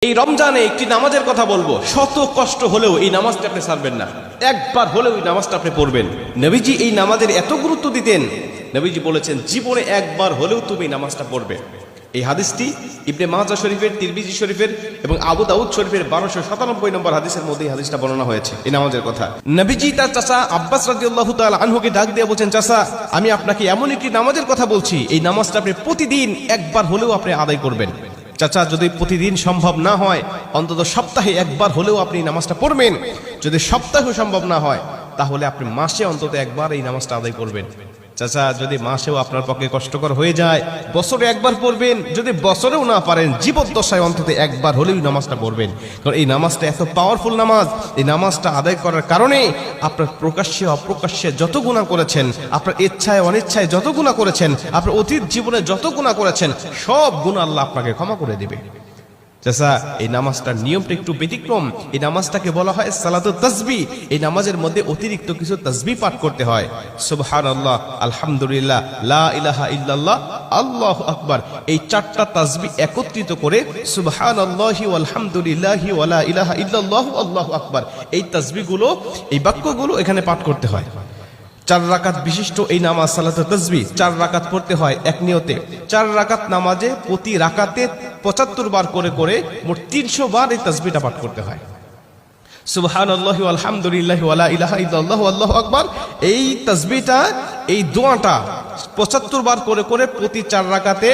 এই রমজানে একটি নামাজের কথা বলবো, শত কষ্ট হলেও এই নামাজটা আপনি ছাড়বেন না, একবার হলেও এই নামাজটা আপনি পড়বেন। নবীজি এই নামাজের এত গুরুত্ব দিতেন, নবীজি বলেছেন জীবনে একবার হলেও তুমি এই নামাজটা পড়বে। এই হাদিসটি ইবনে মাজাহ শরীফের, তিরমিজি শরীফের এবং আবু দাউদ শরীফের 1297 নম্বর হাদিসের মধ্যে এই হাদিসটা বর্ণনা হয়েছে এই নামাজের কথা। নবীজি তার চাচা আব্বাস রাদিয়াল্লাহু তাআলা আনহুকে ডাক দিয়ে বলেন, চাচা আমি আপনাকে এমন একটি নামাজের কথা বলছি, এই নামাজটা আপনি প্রতিদিন একবার হলেও আপনি আদায় করবেন। চাচা যদি প্রতিদিন সম্ভব না হয়, অন্তত সপ্তাহে একবার হলেও আপনি নামাজটা পড়বেন। যদি সপ্তাহে সম্ভব না হয়, তাহলে আপনি মাসে অন্তত একবার এই নামাজটা আদায় করবেন। চাচা যদি মাসেও আপনার পক্ষে কষ্টকর হয়ে যায়, বছরে একবার পড়বেন। যদি বছরেও না পারেন, জীবদ্দশায় অন্তত একবার হলেও নামাজটা পড়বেন। কারণ এই নামাজটা এত পাওয়ারফুল নামাজ। এই নামাজটা আদায় করার কারণে আপনার প্রকাশ্যে অপ্রকাশ্যে যত গুনাহ করেছেন, আপনার ইচ্ছায় অনিচ্ছায় যত গুনাহ করেছেন, আপনার অতীত জীবনে যত গুনাহ করেছেন, সব গুনাহ আল্লাহ আপনাকে ক্ষমা করে দেবে। চাচা এই নামাজটার নিয়মটা একটু ব্যতিক্রম। এই নামাজটাকে বলা হয় সালাতুত তাসবিহ। এই নামাজের মধ্যে অতিরিক্ত কিছু তাসবিহ পাঠ করতে হয়। সুবহানাল্লাহ, আলহামদুলিল্লাহ, লা ইলাহা ইল্লাল্লাহ, আল্লাহু আকবার। এই চারটা তাসবিহ একত্রিত করে সুবহানাল্লাহি ওয়াল হামদুলিল্লাহি ওয়া লা ইলাহা ইল্লাল্লাহ আল্লাহু আকবার, এই তাসবিহগুলো, এই বাক্যগুলো এখানে পাঠ করতে হয়। 4 রাকাত বিশিষ্ট এই নামাজ সালাতুত তাসবিহ 4 রাকাত পড়তে হয় এক নিয়তে। 4 রাকাত নামাজে প্রতি রাকাতে 75 বার করে করে মোট 300 বার এই তাসবিহটা পাঠ করতে হয়। সুবহানাল্লাহি ওয়াল হামদুলিল্লাহি ওয়া লা ইলাহা ইল্লাল্লাহু আল্লাহু আকবার, এই তাসবিহটা, এই দোয়াটা 75 বার করে করে প্রতি 4 রাকাতে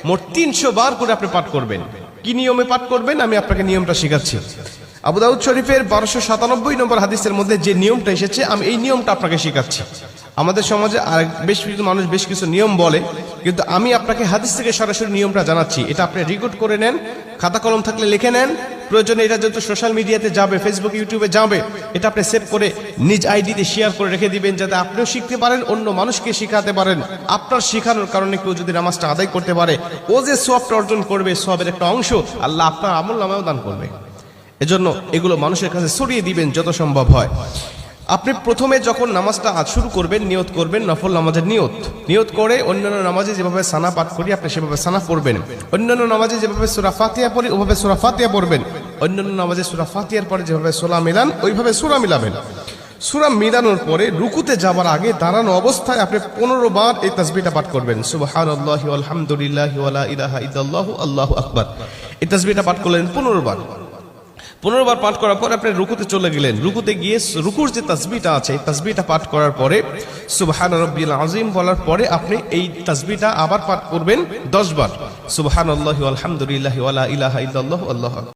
মোট 300 বার করে আপনি পাঠ করবেন। কি নিয়মে পাঠ করবেন আমি আপনাকে নিয়মটা শেখাচ্ছি। আবু দাউদ শরীফের 1297 নম্বর হাদিসের মধ্যে যে নিয়মটা এসেছে, আমি এই নিয়মটা আপনাকে শেখাচ্ছি। আমাদের সমাজে আর বেশ কিছু মানুষ বেশ কিছু নিয়ম বলে, কিন্তু আমি আপনাকে হাদিস থেকে সরাসরি নিয়মটা জানাচ্ছি। এটা আপনি রেকর্ড করে নেন, খাতা কলম থাকলে লিখে নেন। প্রয়োজনে এটা যেহেতু সোশ্যাল মিডিয়াতে যাবে, ফেসবুক ইউটিউবে যাবে, এটা আপনি সেভ করে নিজ আইডিতে শেয়ার করে রেখে দিবেন, যাতে আপনিও শিখতে পারেন, অন্য মানুষকে শিখাতে পারেন। আপনার শেখানোর কারণে কেউ যদি নামাজটা আদায় করতে পারে, ও যে সওয়াবটা অর্জন করবে, সওয়াবের একটা অংশ আল্লাহ আপনার আমলনামায়ও দান করবে। এজন্য এগুলো মানুষের কাছে ছড়িয়ে দিবেন যত সম্ভব হয়। আপনি প্রথমে যখন নামাজটা শুরু করবেন, নিয়ত করবেন নফল নামাজের নিয়ত করে অন্যান্য নামাজে যেভাবে সানা পাঠ করি আপনি সেভাবে সানা পড়বেন। অন্যান্য নামাজে যেভাবে সূরা ফাতিহা পড়ি ওভাবে সূরা ফাতিহা পড়বেন। অন্যান্য নামাজে সূরা ফাতিহার পরে যেভাবে সূরা মিলান ওইভাবে সূরা মিলাবেন। সূরা মিলানোর পরে রুকুতে যাবার আগে দাঁড়ানো অবস্থায় আপনি 15 বার এই তাসবিহটা পাঠ করবেন। সুবহানাল্লাহি ওয়াল হামদুলিল্লাহি ওয়া লা ইলাহা ইল্লাল্লাহু আল্লাহু আকবার, এই তাসবিহটা পাঠ করলেন 15 বার। 15 বার পাঠ করার পর আপনি রুকুতে চলে গেলেন। রুকুতে গিয়ে রুকুর যে তাসবিহটা আছে, এই তাসবিহটা পাঠ করার পরে সুবহানা রাব্বিয়াল আযীম বলার পরে আপনি এই তাসবিহটা আবার পাঠ করবেন 10 বার। সুবহানাল্লাহি ওয়াল হামদুলিল্লাহি ওয়া লা ইলাহা ইল্লাল্লাহু আল্লাহু আকবার।